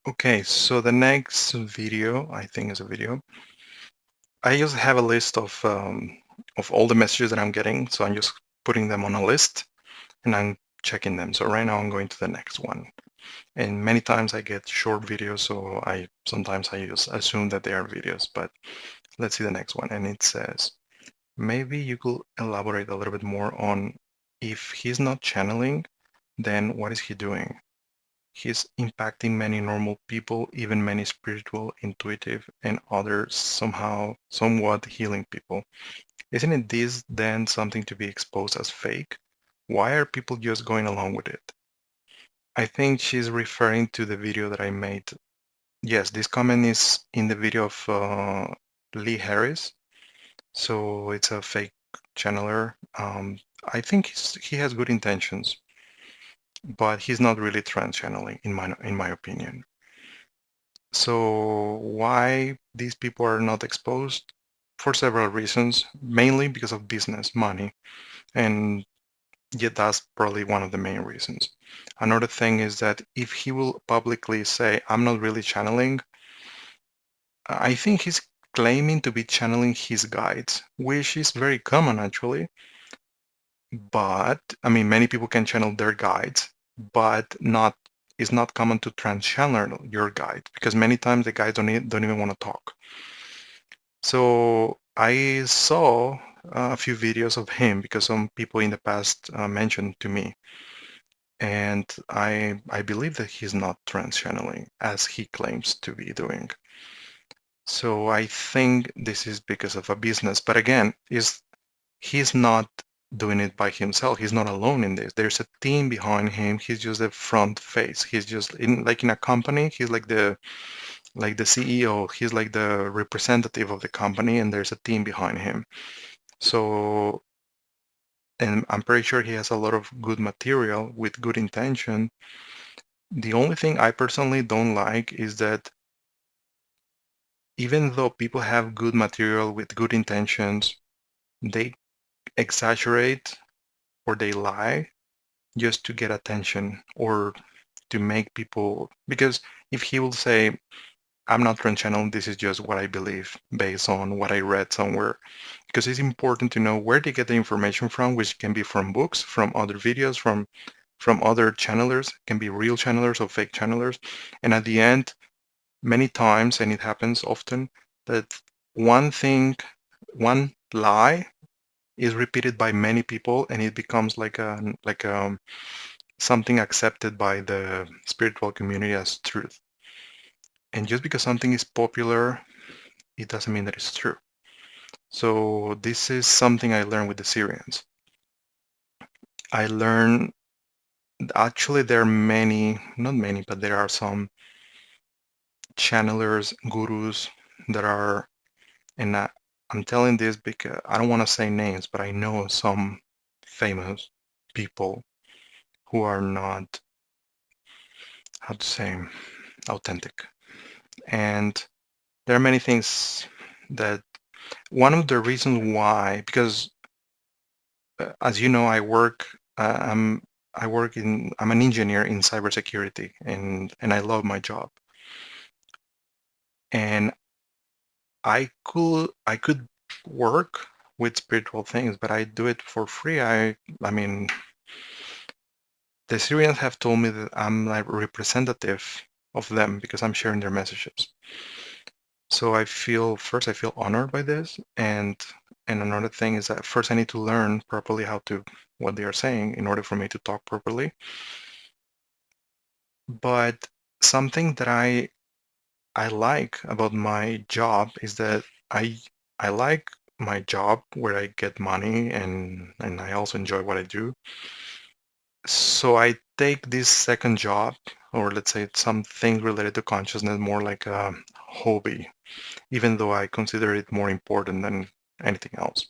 Okay, so the next video, I think is a video. I just have a list of all the messages that I'm getting, so I'm just putting them on a list and I'm checking them. So right now I'm going to the next one. And many times I get short videos, so sometimes I just assume that they are videos, but let's see the next one. And it says, maybe you could elaborate a little bit more on if he's not channeling, then what is he doing? He's impacting many normal people, even many spiritual, intuitive, and others somehow, somewhat healing people. Isn't it this then something to be exposed as fake? Why are people just going along with it? I think she's referring to the video that I made. Yes, this comment is in the video of Lee Harris. So it's a fake channeler. I think he has good intentions, but he's not really trans channeling in my opinion. So why these people are not exposed? For several reasons, mainly because of business, money, and yet that's probably one of the main reasons. Another thing is that if he will publicly say, I'm not really channeling, I think he's claiming to be channeling his guides, which is very common actually. But, I mean, many people can channel their guides, but it's not common to trans-channel your guide because many times the guides don't even want to talk. So I saw a few videos of him because some people in the past mentioned to me, and I believe that he's not trans-channeling as he claims to be doing. So I think this is because of a business, but again, he's not doing it by himself. He's not alone in this. There's a team behind him. He's just the front face. He's just in a company. He's like the CEO. He's like the representative of the company, and there's a team behind him. So, and I'm pretty sure he has a lot of good material with good intention. The only thing I personally don't like is that even though people have good material with good intentions, they exaggerate or they lie just to get attention or to make people, because if he will say, I'm not trans channel, this is just what I believe based on what I read somewhere, because it's important to know where they get the information from, which can be from books, from other videos, from other channelers, can be real channelers or fake channelers. And at the end, many times, and it happens often, that one thing, one lie is repeated by many people and it becomes like something accepted by the spiritual community as truth. And just because something is popular, it doesn't mean that it's true. So this is something I learned with the Syrians. I learned actually there are many, not many, but there are some channelers, gurus that are, and I'm telling this because I don't want to say names, but I know some famous people who are not, how to say, authentic. And there are many things that one of the reasons why, because as you know, I'm an engineer in cybersecurity, and I love my job. And I could work with spiritual things, but I do it for free. I mean, the Syrians have told me that I'm like representative of them because I'm sharing their messages. So I feel honored by this, and another thing is that first I need to learn properly what they are saying in order for me to talk properly. But something that I like about my job is that I like my job where I get money and I also enjoy what I do. So I take this second job, or let's say something related to consciousness, more like a hobby, even though I consider it more important than anything else.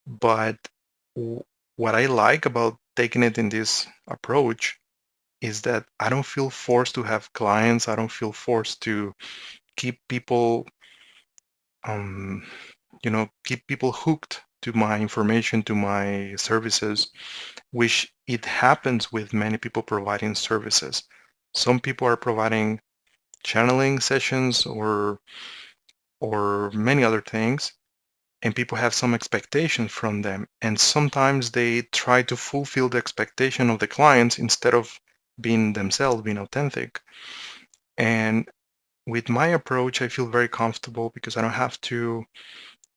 But what I like about taking it in this approach is that I don't feel forced to have clients. I don't feel forced to keep people, um, keep people hooked to my information, to my services, which it happens with many people providing services. Some people are providing channeling sessions or many other things, and people have some expectations from them, and sometimes they try to fulfill the expectation of the clients instead of being themselves, being authentic. And with my approach, I feel very comfortable because I don't have to,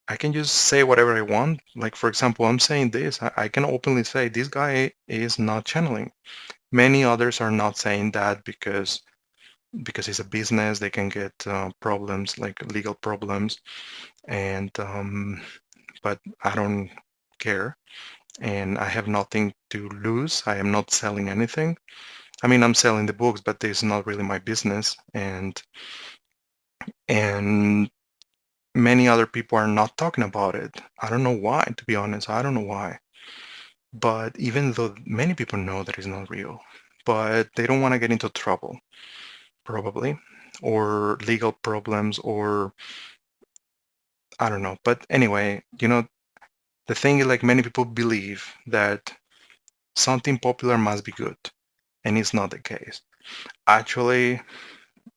I can just say whatever I want. Like, for example, I'm saying this, I can openly say this guy is not channeling. Many others are not saying that because it's a business, they can get problems, like legal problems, and but I don't care, and I have nothing to lose. I am not selling anything. I mean, I'm selling the books, but this is not really my business, and many other people are not talking about it. I don't know why, to be honest. I don't know why. But even though many people know that it's not real, but they don't want to get into trouble, probably, or legal problems, or I don't know. But anyway, the thing is, like, many people believe that something popular must be good, and it's not the case. Actually,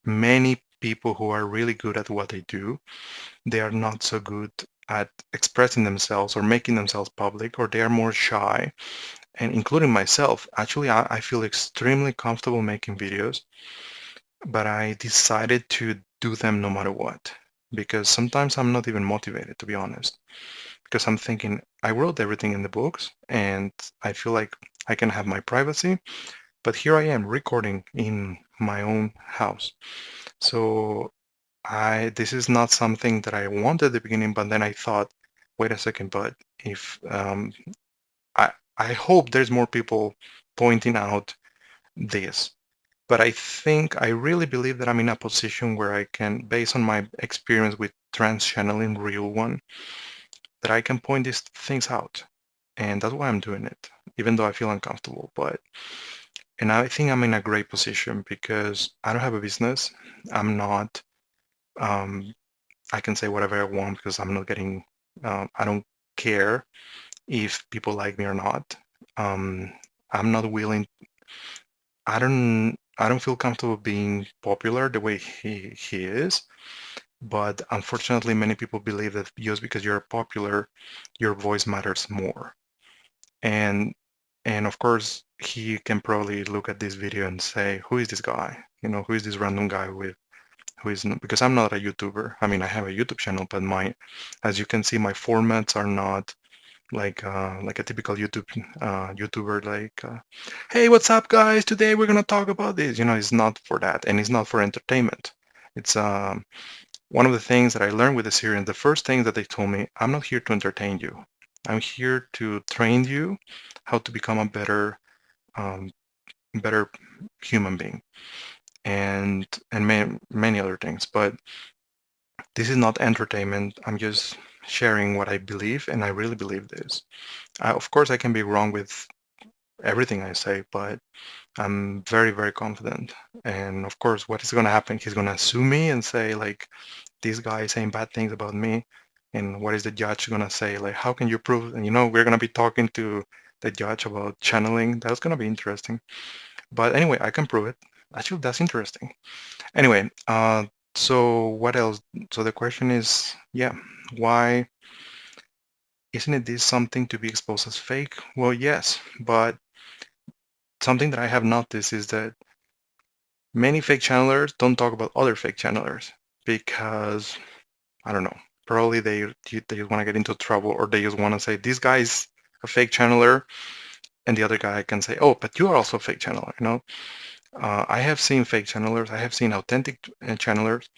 many people who are really good at what they do, they are not so good at expressing themselves or making themselves public, or they are more shy. And including myself, actually, I feel extremely comfortable making videos, but I decided to do them no matter what, because sometimes I'm not even motivated, to be honest, because I'm thinking I wrote everything in the books and I feel like I can have my privacy, but here I am recording in my own house. So this is not something that I wanted at the beginning, but then I thought, wait a second, but if I hope there's more people pointing out this. But I think I really believe that I'm in a position where I can, based on my experience with trans channeling, real one, that I can point these things out. And that's why I'm doing it, even though I feel uncomfortable. And I think I'm in a great position because I don't have a business. I'm not, um, I can say whatever I want because I'm not getting, I don't care if people like me or not. Um, I'm not willing, I don't feel comfortable being popular the way he is. But unfortunately, many people believe that just because you're popular, your voice matters more. And and of course, he can probably look at this video and say, "Who is this guy? Who is this random guy with who is?" Because I'm not a YouTuber. I mean, I have a YouTube channel, but as you can see, my formats are not like a typical YouTuber. Like, hey, what's up, guys? Today we're gonna talk about this. It's not for that, and it's not for entertainment. It's one of the things that I learned with the series, the first thing that they told me, I'm not here to entertain you. I'm here to train you how to become a um, better human being, and many other things. But this is not entertainment. I'm just sharing what I believe, and I really believe this. Of course, I can be wrong with everything I say, but I'm very, very confident. And of course, what is going to happen? He's going to sue me and say, like, this guy is saying bad things about me. And what is the judge going to say? Like, how can you prove? And we're going to be talking to the judge about channeling. That's going to be interesting. But anyway, I can prove it. Actually, that's interesting. Anyway, so what else? So the question is, yeah, why isn't it this something to be exposed as fake? Well, yes, but something that I have noticed is that many fake channelers don't talk about other fake channelers because I don't know. Probably they want to get into trouble, or they just want to say this guy's a fake channeler, and the other guy can say, oh, but you are also a fake channeler. I have seen fake channelers. I have seen authentic channelers,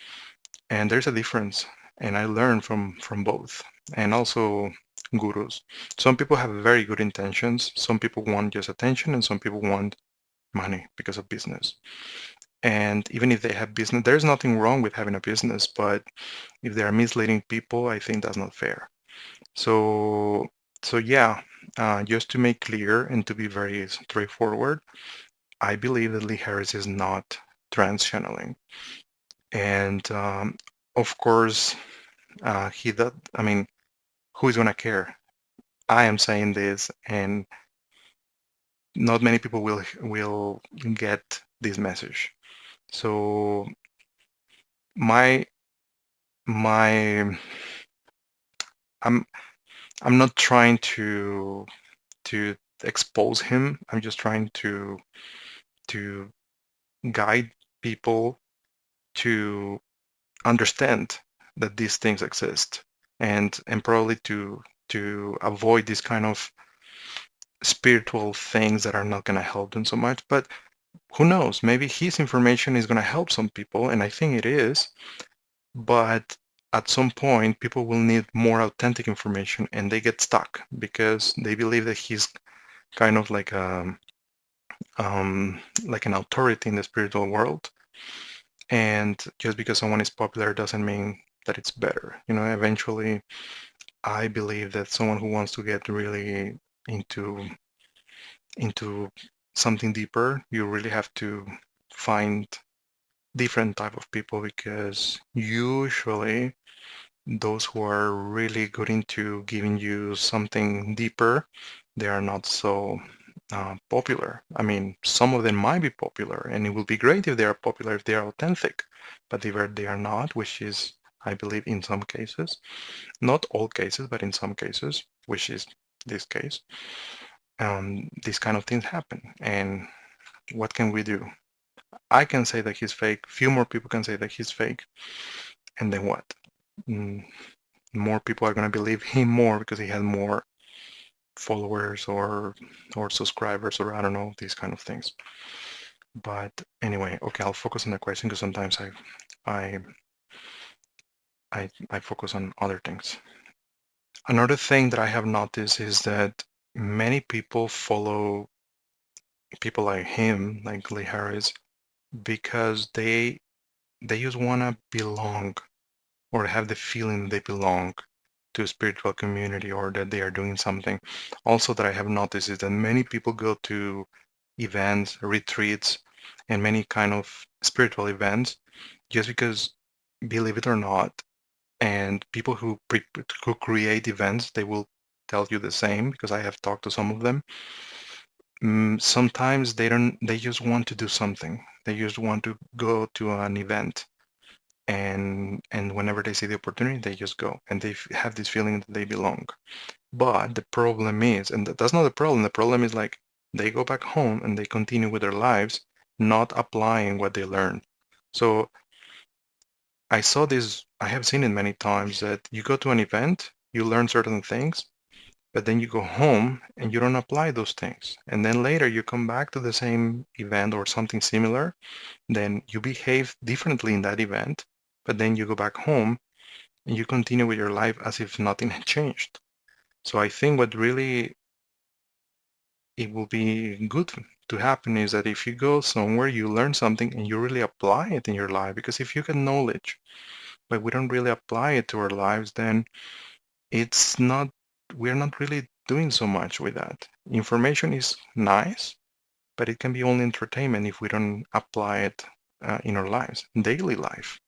and there's a difference. And I learn from both, and also gurus. Some people have very good intentions. Some people want just attention, and some people want money because of business. And even if they have business, there's nothing wrong with having a business, but if they are misleading people, I think that's not fair. So, so yeah, just to make clear and to be very straightforward, I believe that Lee Harris is not trans channeling. And of course, he does, I mean, who is going to care? I am saying this, and not many people will get this message. So my my I'm I'm not trying to expose him. I'm just trying to guide people to understand that these things exist, and probably to avoid these kind of spiritual things that are not going to help them so much. But who knows? Maybe his information is going to help some people, and I think it is. But at some point, people will need more authentic information, and they get stuck because they believe that he's kind of like an authority in the spiritual world. And just because someone is popular doesn't mean that it's better. Eventually, I believe that someone who wants to get really into into something deeper, you really have to find different type of people, because usually those who are really good into giving you something deeper, they are not so popular. I mean, some of them might be popular, and it will be great if they are popular, if they are authentic. But if they are not, which is, I believe, in some cases, not all cases, but in some cases, which is this case, these kind of things happen. And what can we do? I can say that he's fake. Few more people can say that he's fake. And then what? Mm, More people are going to believe him more because he has more followers or subscribers, or I don't know, these kind of things. But anyway, okay, I'll focus on the question because sometimes I I focus on other things. Another thing that I have noticed is that many people follow people like him, like Lee Harris, because they just want to belong, or have the feeling they belong to a spiritual community, or that they are doing something. Also, that I have noticed is that many people go to events, retreats, and many kind of spiritual events just because, believe it or not, and people who create events, they will tell you the same, because I have talked to some of them. Sometimes they just want to do something. They just want to go to an event, and whenever they see the opportunity, they just go, and they have this feeling that they belong. But the problem is, and that's not the problem. The problem is, like, they go back home and they continue with their lives, not applying what they learned. So I have seen it many times, that you go to an event, you learn certain things, but then you go home and you don't apply those things. And then later you come back to the same event or something similar, then you behave differently in that event, but then you go back home and you continue with your life as if nothing had changed. So I think what really it will be good to happen is that if you go somewhere, you learn something and you really apply it in your life. Because if you get knowledge, but we don't really apply it to our lives, then it's not, we're not really doing so much with that. Information is nice, but it can be only entertainment if we don't apply it in our lives, daily life.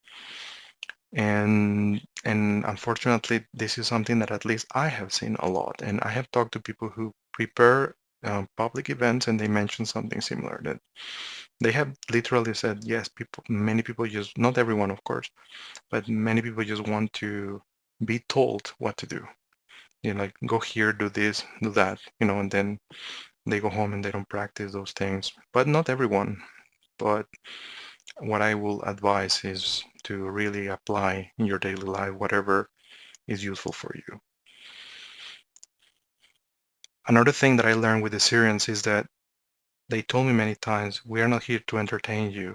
And unfortunately, this is something that at least I have seen a lot. And I have talked to people who prepare public events, and they mention something similar, that they have literally said, yes, many people just, not everyone, of course, but many people just want to be told what to do. Like, go here, do this, do that, and then they go home and they don't practice those things. But not everyone. But what I will advise is to really apply in your daily life whatever is useful for you. Another thing that I learned with the Syrians is that they told me many times, we are not here to entertain you.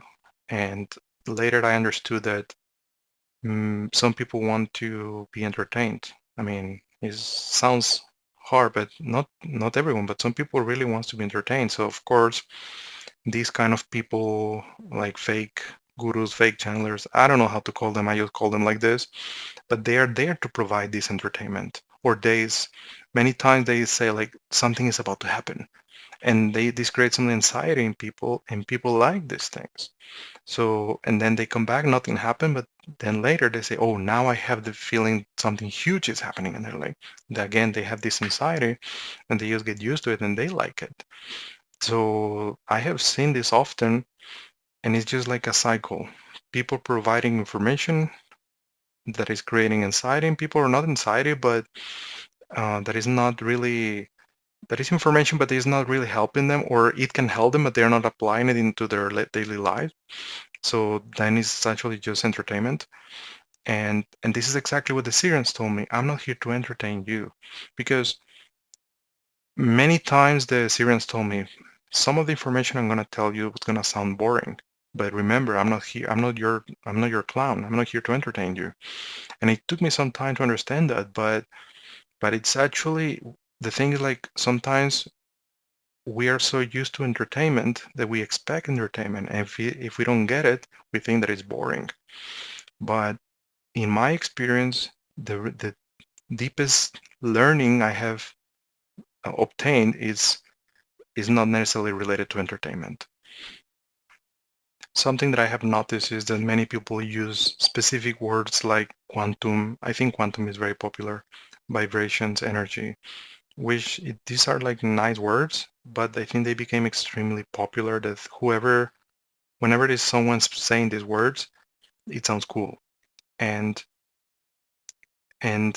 And later I understood that some people want to be entertained. I mean, it sounds hard, but not everyone, but some people really wants to be entertained. So of course, these kind of people, like fake gurus, fake channelers, I don't know how to call them, I just call them like this, but they are there to provide this entertainment. Or many times they say like something is about to happen, and this creates some anxiety in people, and people like these things. So, and then they come back, nothing happened, but then later they say, oh, now I have the feeling something huge is happening, and they're like, again, they have this anxiety, and they just get used to it, and they like it. So I have seen this often, and it's just like a cycle. people providing information that is creating anxiety in people, or not anxiety, but that is not really, that is information, but is not really helping them, or it can help them, but they're not applying it into their daily life. So then it's actually just entertainment. And this is exactly what the Syrians told me. I'm not here to entertain you, because many times the Syrians told me, some of the information I'm going to tell you is going to sound boring, but remember, I'm not here. I'm not your clown. I'm not here to entertain you. And it took me some time to understand that, but it's actually, the thing is, like, sometimes we are so used to entertainment that we expect entertainment, and if we don't get it, we think that it's boring. But in my experience, the deepest learning I have obtained is not necessarily related to entertainment. Something that I have noticed is that many people use specific words like quantum. I think quantum is very popular, vibrations, energy, which these are like nice words, but I think they became extremely popular, that whenever there's someone saying these words, it sounds cool. And and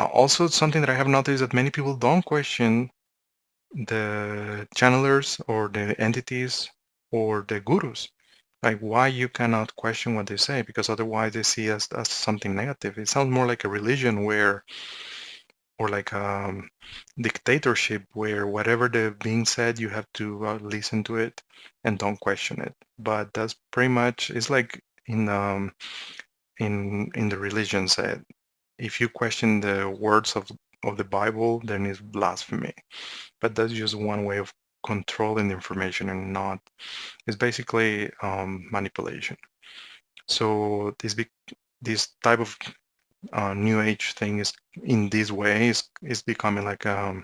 also something that I have noticed, that many people don't question the channelers or the entities or the gurus. Like, why you cannot question what they say, because otherwise they see as something negative. It sounds more like a religion or like dictatorship, where whatever they're being said, you have to listen to it and don't question it. But that's pretty much, it's like in the religion said, if you question the words of the Bible, then it's blasphemy. But that's just one way of controlling the information, and not, it's basically manipulation. So this type of new age thing is, in this way, is becoming like a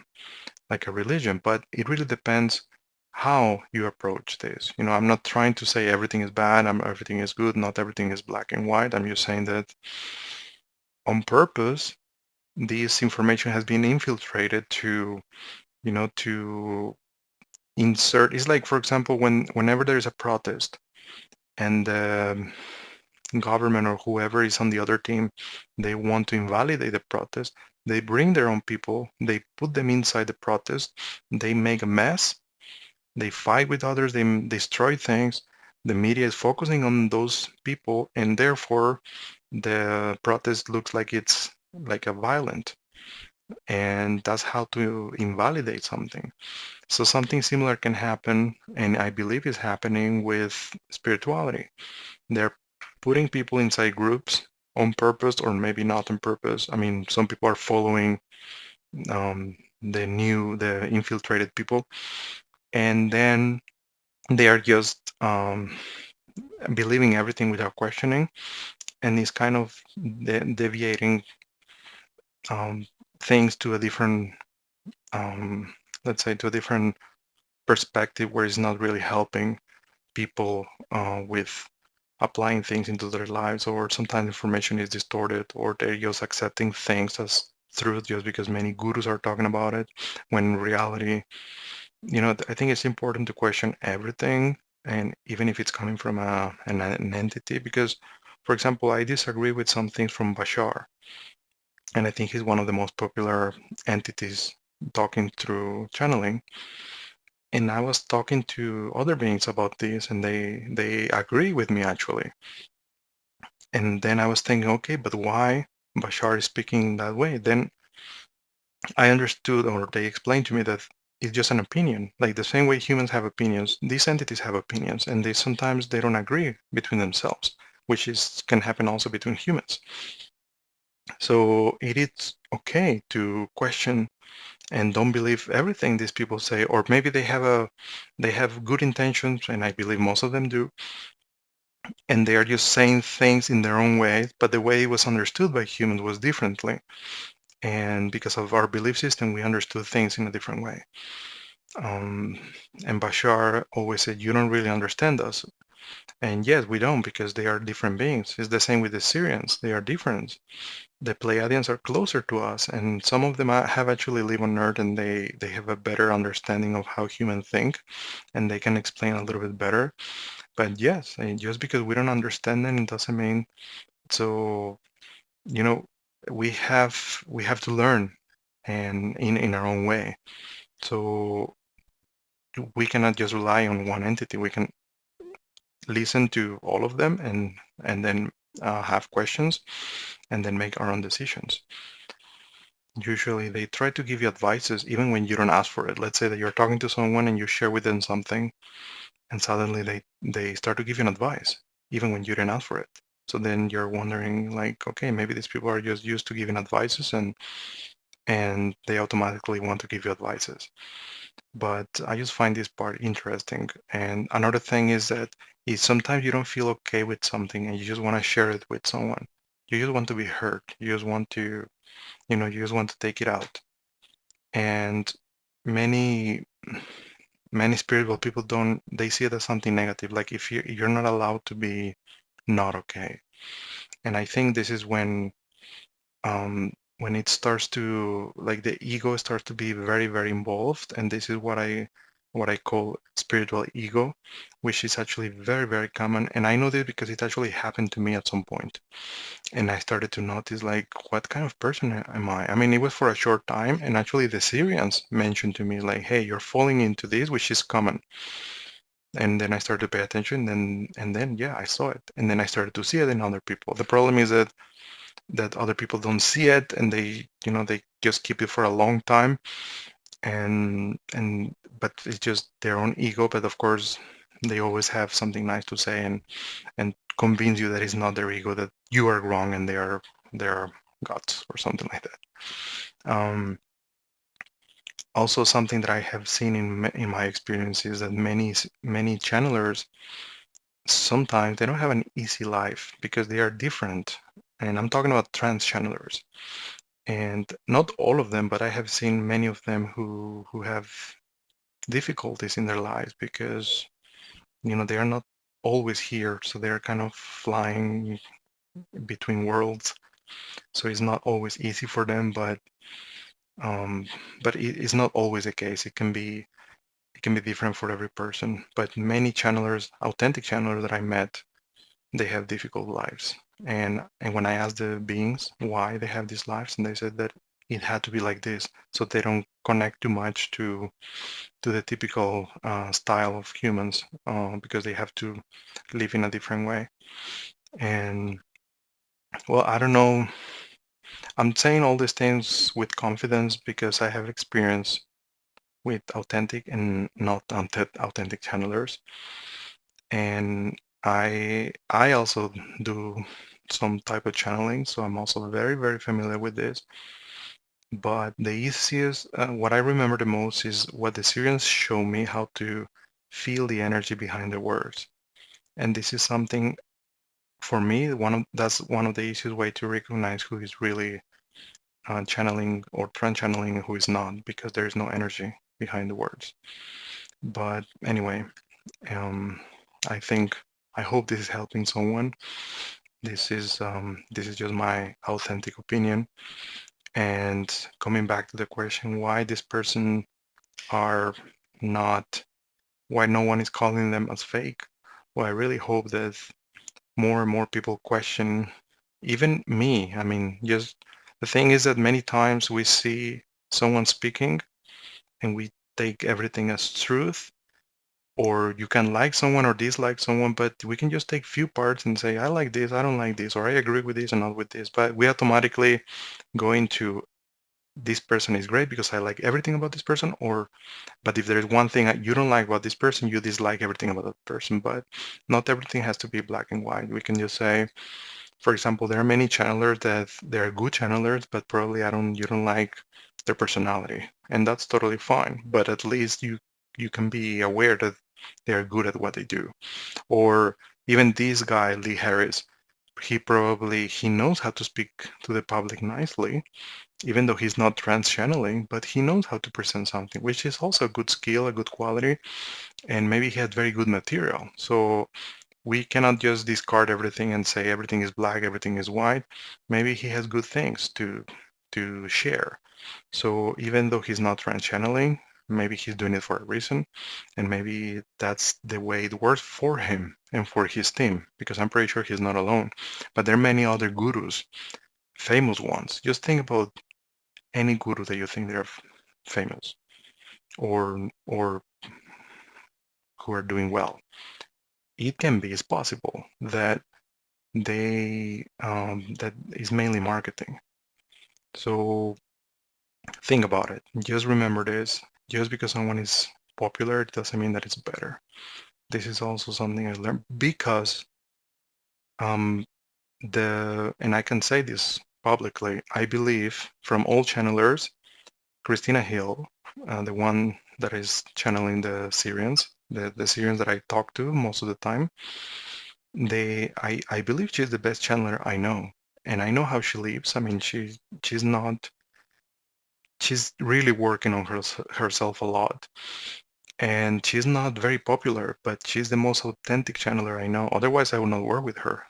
religion. But it really depends how you approach this. I'm not trying to say everything is bad, everything is good, not everything is black and white. I'm just saying that on purpose, this information has been infiltrated to insert. It's like, for example, whenever there is a protest, and the government or whoever is on the other team, they want to invalidate the protest, they bring their own people, they put them inside the protest, they make a mess, they fight with others, they destroy things. The media is focusing on those people, and therefore the protest looks like it's like a violent, and that's how to invalidate something. So something similar can happen, and I believe is happening with spirituality. They're putting people inside groups on purpose, or maybe not on purpose. I mean, some people are following the infiltrated people, and then they are just believing everything without questioning, and it's kind of deviating um, things to a different, let's say, to a different perspective, where it's not really helping people with applying things into their lives. Or sometimes information is distorted, or they're just accepting things as truth just because many gurus are talking about it, when in reality, I think it's important to question everything, and even if it's coming from an entity. Because, for example, I disagree with some things from Bashar, and I think he's one of the most popular entities talking through channeling. And I was talking to other beings about this, and they agree with me, actually. And then I was thinking, okay, but why Bashar is speaking that way? Then I understood, or they explained to me, that it's just an opinion. Like the same way humans have opinions, these entities have opinions, and sometimes they don't agree between themselves, which can happen also between humans. So it is okay to question and don't believe everything these people say. Or maybe they have good intentions, and I believe most of them do, and they are just saying things in their own way, but the way it was understood by humans was differently. And because of our belief system, we understood things in a different way. And Bashar always said, you don't really understand us. And yes, we don't, because they are different beings. It's the same with the Syrians. They are different. The Pleiadians are closer to us, and some of them have actually lived on Earth, and they have a better understanding of how humans think, and they can explain a little bit better. But yes, just because we don't understand them, it doesn't mean so. You know, we have to learn, and in our own way. So we cannot just rely on one entity. We can listen to all of them and then have questions and then make our own decisions. Usually they try to give you advices even when you don't ask for it. Let's say that you're talking to someone and you share with them something and suddenly they start to give you an advice even when you didn't ask for it. So then you're wondering like, okay, maybe these people are just used to giving advices and they automatically want to give you advices. But I just find this part interesting. And another thing is that is sometimes you don't feel okay with something and you just want to share it with someone. You just want to be heard. You just want to, you just want to take it out. And many many spiritual people don't, they see it as something negative. Like if you're not allowed to be not okay. And I think this is when it starts to, like, the ego starts to be very, very involved, and this is what I call spiritual ego, which is actually very, very common. And I know this because it actually happened to me at some point, and I started to notice like, what kind of person am I? I mean, it was for a short time, and actually the Syrians mentioned to me like, hey, you're falling into this, which is common. And then I started to pay attention, and then yeah, I saw it, and then I started to see it in other people. The problem is that other people don't see it, and they just keep it for a long time, and but it's just their own ego. But of course they always have something nice to say and convince you that it's not their ego, that you are wrong and they are gods or something like that. Also, something that I have seen in my experience is that many channelers, sometimes they don't have an easy life because they are different, and I'm talking about trans channelers. And not all of them, but I have seen many of them who have difficulties in their lives because they are not always here, so they're kind of flying between worlds. So it's not always easy for them, um, but it's not always the case. It can be different for every person. But many channelers, authentic channelers that I met, they have difficult lives. And when I asked the beings why they have these lives, and they said that it had to be like this, so they don't connect too much to the typical style of humans, because they have to live in a different way. And well, I don't know. I'm saying all these things with confidence because I have experience with authentic and not authentic channelers, and I also do some type of channeling, so I'm also very, very familiar with this. But the easiest, what I remember the most is what the Syrians show me, how to feel the energy behind the words. And this is something, for me, that's one of the easiest way to recognize who is really channeling or trans-channeling and who is not, because there is no energy behind the words. But anyway, um, I hope this is helping someone. This is just my authentic opinion. And coming back to the question, why this person are not, why no one is calling them as fake? Well, I really hope that more and more people question, even me. I mean, just the thing is that many times we see someone speaking and we take everything as truth, or you can like someone or dislike someone, but we can just take few parts and say, I like this, I don't like this, or I agree with this and not with this. But we automatically go into, this person is great because I like everything about this person, or but if there's one thing that you don't like about this person, you dislike everything about that person. But not everything has to be black and white. We can just say, for example, there are many channelers that they're good channelers, but probably you don't like their personality, and that's totally fine. But at least you can be aware that they are good at what they do. Or even this guy, Lee Harris, he knows how to speak to the public nicely, even though he's not trans-channeling, but he knows how to present something, which is also a good skill, a good quality, and maybe he had very good material. So we cannot just discard everything and say everything is black, everything is white. Maybe he has good things to share. So even though he's not trans-channeling, Maybe he's doing it for a reason, and maybe that's the way it works for him and for his team, because I'm pretty sure he's not alone. But there are many other gurus, famous ones. Just think about any guru that you think they're famous or who are doing well. It can be, it's possible that that is mainly marketing. So think about it. Just remember this. Just because someone is popular, it doesn't mean that it's better. This is also something I learned because um, and I can say this publicly, I believe from all channelers, Christina Hill, the one that is channeling the Syrians, the Syrians that I talk to most of the time, I believe she's the best channeler I know. And I know how she lives. I mean, she's really working on herself a lot. And she's not very popular, but she's the most authentic channeler I know. Otherwise, I would not work with her.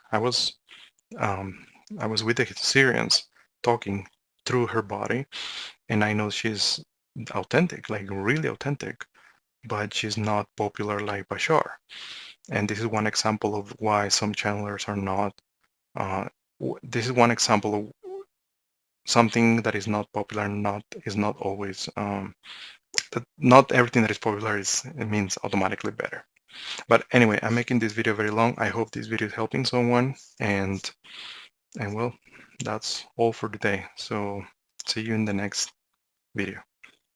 Um, I was with the Syrians talking through her body, and I know she's authentic, like really authentic, but she's not popular like Bashar. And this is one example of why some channelers are not. Uh, this is one example of something that is not popular. Is not always. That not everything that is popular it means automatically better. But anyway, I'm making this video very long. I hope this video is helping someone, and well, that's all for today. So see you in the next video.